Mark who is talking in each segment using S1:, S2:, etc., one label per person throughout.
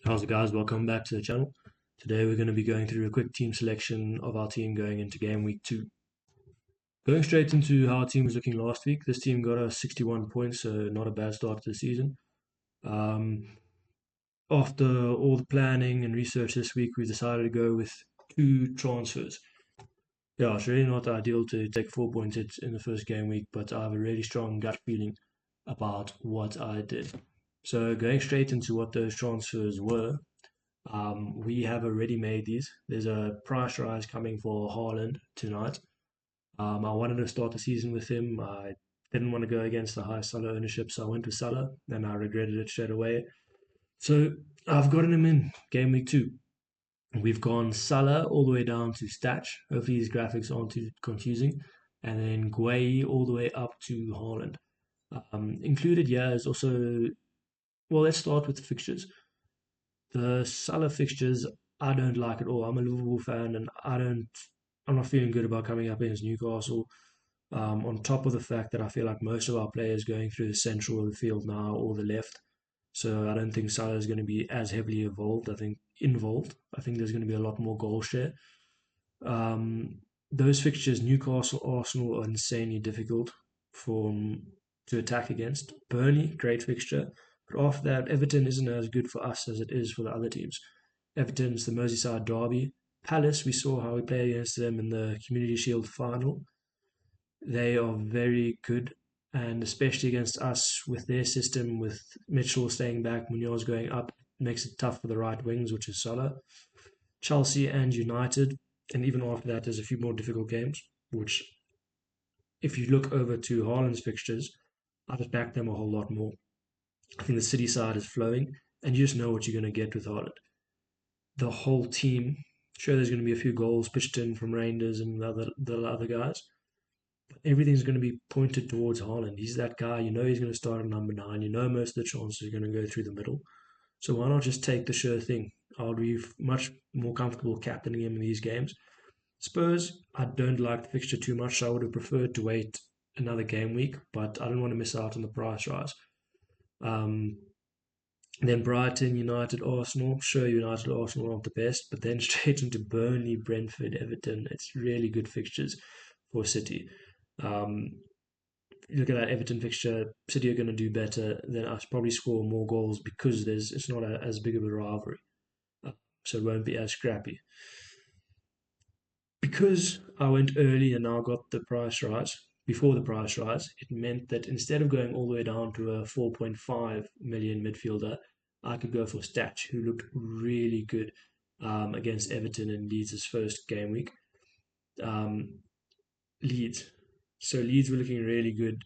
S1: How's it, guys? Welcome back to the channel. Today we're going to be going through a quick team selection of our team going into game week 2. Going straight into how our team was looking last week, this team got us 61 points, so not a bad start to the season. Um, After all the planning and research this week, we decided to go with 2 transfers. Yeah, it's really not ideal to take 4 points hits in the first game week, but I have a really strong gut feeling about what I did. So going straight into what those transfers were, we have already made these. There's a price rise coming for Haaland tonight. I wanted to start the season with him. I didn't want to go against the high Salah ownership, so I went with Salah, and I regretted it straight away. So I've gotten him in game week 2. We've gone Salah all the way down to Statch. Hopefully these graphics aren't too confusing. And then Guay all the way up to Haaland. Included here is also, well, let's start with the fixtures. The Salah fixtures, I don't like at all. I'm a Liverpool fan, and I'm not feeling good about coming up against Newcastle. On top of the fact that I feel like most of our players going through the central of the field now or the left, so I don't think Salah is going to be as heavily involved. I think there's going to be a lot more goal share. Um, those fixtures, Newcastle, Arsenal, are insanely difficult for to attack against. Burnley, great fixture, but after that, Everton isn't as good for us as it is for the other teams. Everton's the Merseyside derby. Palace, we saw how we played against them in the Community Shield final. They are very good, and especially against us with their system, with Mitchell staying back, Munoz going up, makes it tough for the right wings, which is Salah. Chelsea and United, and even after that, there's a few more difficult games, which, if you look over to Haaland's fixtures, I just back them a whole lot more. I think the City side is flowing, and you just know what you're going to get with Haaland. The whole team, sure, there's going to be a few goals pitched in from Rangers and the other guys, but everything's going to be pointed towards Haaland. He's that guy. You know he's going to start at number 9. You know most of the chances are going to go through the middle. So why not just take the sure thing? I'll be much more comfortable captaining him in these games. Spurs, I don't like the fixture too much, so I would have preferred to wait another game week, but I don't want to miss out on the price rise. Um, then Brighton, United, Arsenal. Sure, United, Arsenal aren't the best, but then straight into Burnley, Brentford, Everton. It's really good fixtures for City. Um, Look at that Everton fixture. City are going to do better than us, probably score more goals because it's not as big of a rivalry, uh, so it won't be as scrappy. Because I went early and now got the price rise, before the price rise, it meant that instead of going all the way down to a 4.5 million midfielder, I could go for Statch, who looked really good against Everton in Leeds' first game week. Um, Leeds. So Leeds were looking really good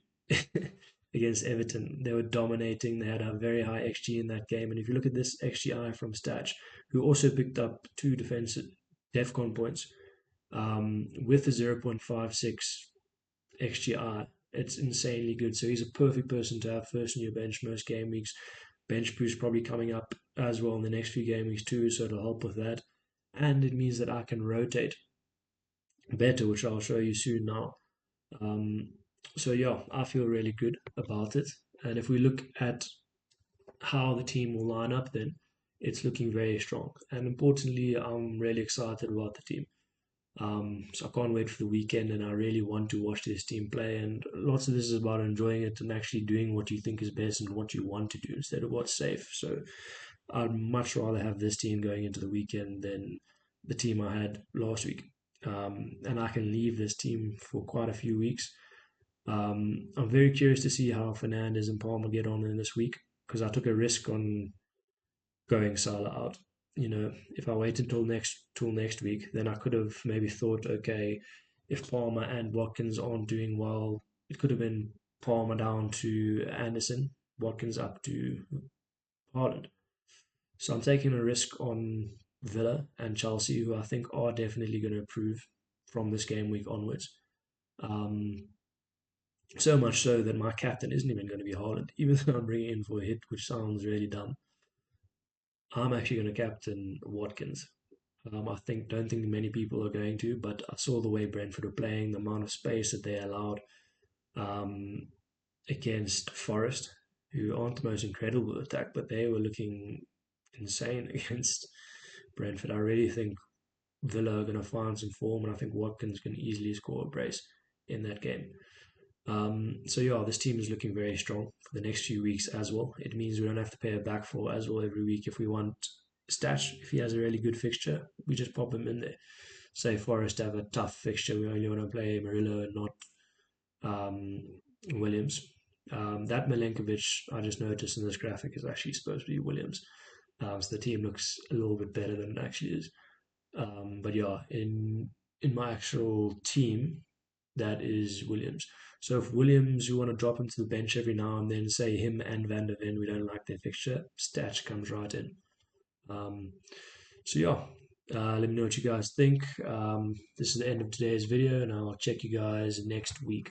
S1: against Everton. They were dominating. They had a very high XG in that game. And if you look at this XGI from Statch, who also picked up 2 defensive DEFCON points, with a 0.56 XGI. It's insanely good. So he's a perfect person to have first in your bench most game weeks. Bench boost probably coming up as well in the next few game weeks too, so it'll help with that. And it means that I can rotate better, which I'll show you soon now. Um, so yeah, I feel really good about it. And if we look at how the team will line up, then it's looking very strong. And importantly, I'm really excited about the team. So I can't wait for the weekend, and I really want to watch this team play. And lots of this is about enjoying it and actually doing what you think is best and what you want to do instead of what's safe. So I'd much rather have this team going into the weekend than the team I had last week. And I can leave this team for quite a few weeks. I'm very curious to see how Fernandez and Palmer get on in this week because I took a risk on going Salah out. If I wait until next week, then I could have maybe thought, okay, if Palmer and Watkins aren't doing well, it could have been Palmer down to Anderson, Watkins up to Haaland. So I'm taking a risk on Villa and Chelsea, who I think are definitely going to improve from this game week onwards. Um, so much so that my captain isn't even going to be Haaland, even though I'm bringing in for a hit, which sounds really dumb. I'm actually going to captain Watkins. Don't think many people are going to, but I saw the way Brentford were playing, the amount of space that they allowed um, against Forest, who aren't the most incredible attack, but they were looking insane against Brentford. I really think Villa are going to find some form, and I think Watkins can easily score a brace in that game. So yeah, this team is looking very strong for the next few weeks as well. It means we don't have to pay a back for as well every week if we want Statch. If he has a really good fixture, we just pop him in there. Say Forest have a tough fixture, we only want to play Murillo and not um, Williams. That Milenkovic, I just noticed in this graphic, is actually supposed to be Williams. So the team looks a little bit better than it actually is. But yeah, in my actual team, that is Williams. So if Williams, you want to drop him to the bench every now and then, say him and Van der Ven, we don't like their fixture, Statch comes right in. Um, so yeah, let me know what you guys think. This is the end of today's video, and I'll check you guys next week.